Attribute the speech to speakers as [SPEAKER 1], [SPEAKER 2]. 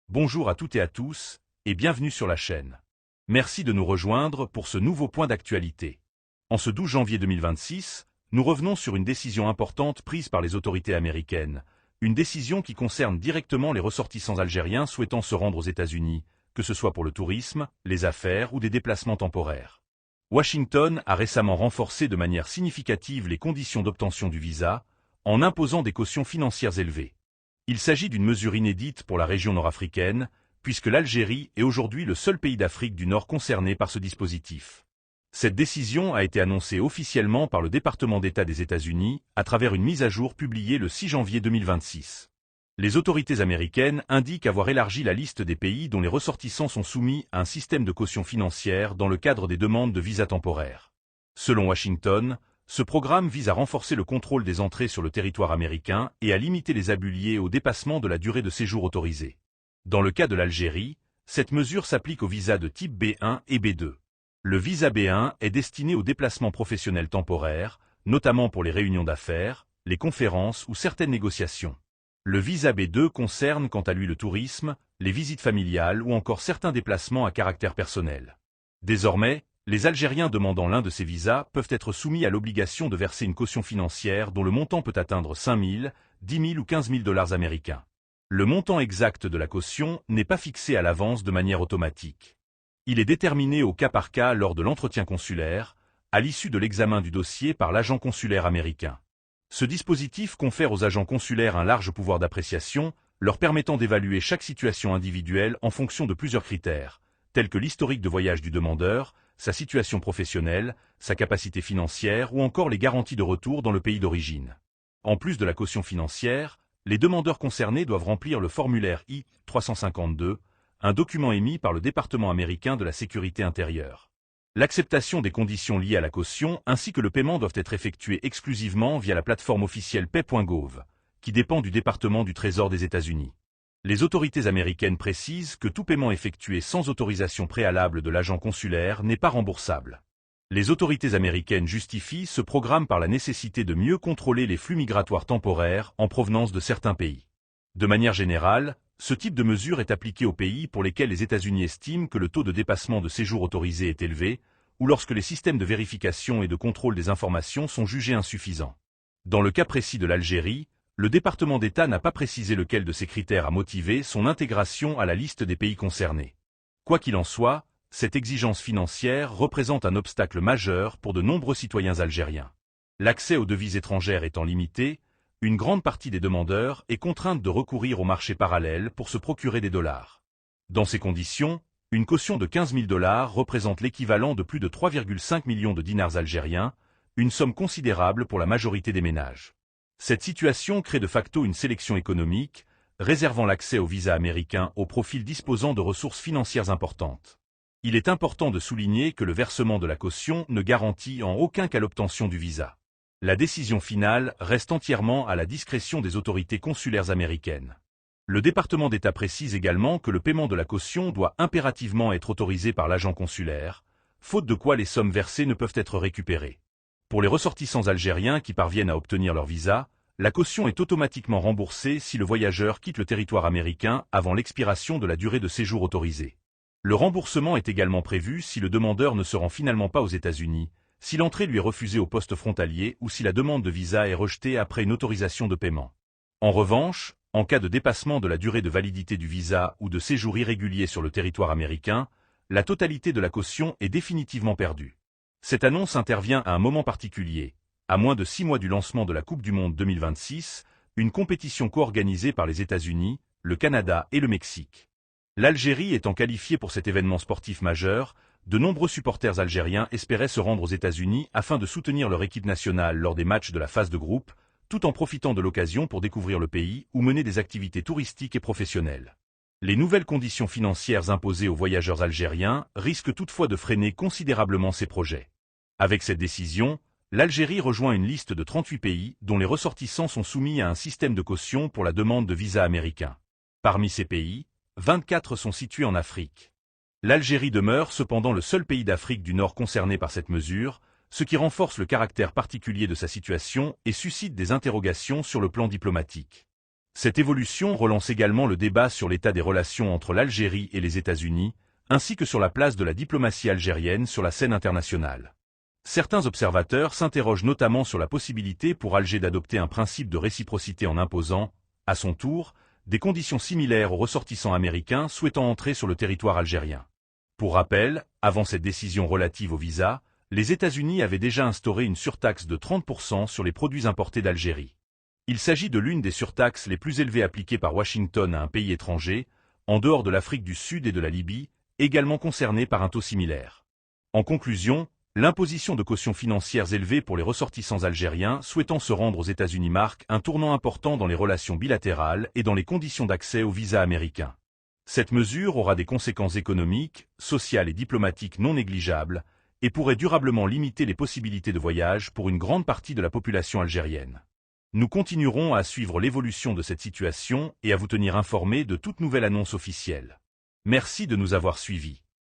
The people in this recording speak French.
[SPEAKER 1] Bonjour à toutes et à tous, et bienvenue sur la chaîne. Merci de nous rejoindre pour ce nouveau point d'actualité. En ce 12 janvier 2026, nous revenons sur une décision importante prise par les autorités américaines, une décision qui concerne directement les ressortissants algériens souhaitant se rendre aux États-Unis, que ce soit pour le tourisme, les affaires ou des déplacements temporaires. Washington a récemment renforcé de manière significative les conditions d'obtention du visa, en imposant des cautions financières élevées. Il s'agit d'une mesure inédite pour la région nord-africaine, puisque l'Algérie est aujourd'hui le seul pays d'Afrique du Nord concerné par ce dispositif. Cette décision a été annoncée officiellement par le département d'État des États-Unis à travers une mise à jour publiée le 6 janvier 2026. Les autorités américaines indiquent avoir élargi la liste des pays dont les ressortissants sont soumis à un système de caution financière dans le cadre des demandes de visa temporaires. Selon Washington, ce programme vise à renforcer le contrôle des entrées sur le territoire américain et à limiter les abus liés au dépassement de la durée de séjour autorisée. Dans le cas de l'Algérie, cette mesure s'applique aux visas de type B1 et B2. Le visa B1 est destiné aux déplacements professionnels temporaires, notamment pour les réunions d'affaires, les conférences ou certaines négociations. Le visa B2 concerne quant à lui le tourisme, les visites familiales ou encore certains déplacements à caractère personnel. Désormais, les Algériens demandant l'un de ces visas peuvent être soumis à l'obligation de verser une caution financière dont le montant peut atteindre 5 000, 10 000 ou 15 000 dollars américains. Le montant exact de la caution n'est pas fixé à l'avance de manière automatique. Il est déterminé au cas par cas lors de l'entretien consulaire, à l'issue de l'examen du dossier par l'agent consulaire américain. Ce dispositif confère aux agents consulaires un large pouvoir d'appréciation, leur permettant d'évaluer chaque situation individuelle en fonction de plusieurs critères, tels que l'historique de voyage du demandeur, sa situation professionnelle, sa capacité financière ou encore les garanties de retour dans le pays d'origine. En plus de la caution financière, les demandeurs concernés doivent remplir le formulaire I-352, un document émis par le département américain de la sécurité intérieure. L'acceptation des conditions liées à la caution ainsi que le paiement doivent être effectués exclusivement via la plateforme officielle pay.gov, qui dépend du département du Trésor des États-Unis. Les autorités américaines précisent que tout paiement effectué sans autorisation préalable de l'agent consulaire n'est pas remboursable. Les autorités américaines justifient ce programme par la nécessité de mieux contrôler les flux migratoires temporaires en provenance de certains pays. De manière générale, ce type de mesure est appliqué aux pays pour lesquels les États-Unis estiment que le taux de dépassement de séjour autorisé est élevé, ou lorsque les systèmes de vérification et de contrôle des informations sont jugés insuffisants. Dans le cas précis de l'Algérie, le département d'État n'a pas précisé lequel de ces critères a motivé son intégration à la liste des pays concernés. Quoi qu'il en soit, cette exigence financière représente un obstacle majeur pour de nombreux citoyens algériens. L'accès aux devises étrangères étant limité, une grande partie des demandeurs est contrainte de recourir au marché parallèle pour se procurer des dollars. Dans ces conditions, une caution de 15 000 dollars représente l'équivalent de plus de 3,5 millions de dinars algériens, une somme considérable pour la majorité des ménages. Cette situation crée de facto une sélection économique, réservant l'accès au visa américain aux profils disposant de ressources financières importantes. Il est important de souligner que le versement de la caution ne garantit en aucun cas l'obtention du visa. La décision finale reste entièrement à la discrétion des autorités consulaires américaines. Le département d'État précise également que le paiement de la caution doit impérativement être autorisé par l'agent consulaire, faute de quoi les sommes versées ne peuvent être récupérées. Pour les ressortissants algériens qui parviennent à obtenir leur visa, la caution est automatiquement remboursée si le voyageur quitte le territoire américain avant l'expiration de la durée de séjour autorisée. Le remboursement est également prévu si le demandeur ne se rend finalement pas aux États-Unis, si l'entrée lui est refusée au poste frontalier ou si la demande de visa est rejetée après une autorisation de paiement. En revanche, en cas de dépassement de la durée de validité du visa ou de séjour irrégulier sur le territoire américain, la totalité de la caution est définitivement perdue. Cette annonce intervient à un moment particulier, à moins de 6 mois du lancement de la Coupe du Monde 2026, une compétition co-organisée par les États-Unis, le Canada et le Mexique. L'Algérie étant qualifiée pour cet événement sportif majeur, de nombreux supporters algériens espéraient se rendre aux États-Unis afin de soutenir leur équipe nationale lors des matchs de la phase de groupe, tout en profitant de l'occasion pour découvrir le pays ou mener des activités touristiques et professionnelles. Les nouvelles conditions financières imposées aux voyageurs algériens risquent toutefois de freiner considérablement ces projets. Avec cette décision, l'Algérie rejoint une liste de 38 pays dont les ressortissants sont soumis à un système de caution pour la demande de visa américain. Parmi ces pays, 24 sont situés en Afrique. L'Algérie demeure cependant le seul pays d'Afrique du Nord concerné par cette mesure, ce qui renforce le caractère particulier de sa situation et suscite des interrogations sur le plan diplomatique. Cette évolution relance également le débat sur l'état des relations entre l'Algérie et les États-Unis, ainsi que sur la place de la diplomatie algérienne sur la scène internationale. Certains observateurs s'interrogent notamment sur la possibilité pour Alger d'adopter un principe de réciprocité en imposant, à son tour, des conditions similaires aux ressortissants américains souhaitant entrer sur le territoire algérien. Pour rappel, avant cette décision relative au visa, les États-Unis avaient déjà instauré une surtaxe de 30% sur les produits importés d'Algérie. Il s'agit de l'une des surtaxes les plus élevées appliquées par Washington à un pays étranger, en dehors de l'Afrique du Sud et de la Libye, également concernés par un taux similaire. En conclusion, l'imposition de cautions financières élevées pour les ressortissants algériens souhaitant se rendre aux États-Unis marque un tournant important dans les relations bilatérales et dans les conditions d'accès au visa américain. Cette mesure aura des conséquences économiques, sociales et diplomatiques non négligeables et pourrait durablement limiter les possibilités de voyage pour une grande partie de la population algérienne. Nous continuerons à suivre l'évolution de cette situation et à vous tenir informés de toute nouvelle annonce officielle. Merci de nous avoir suivis.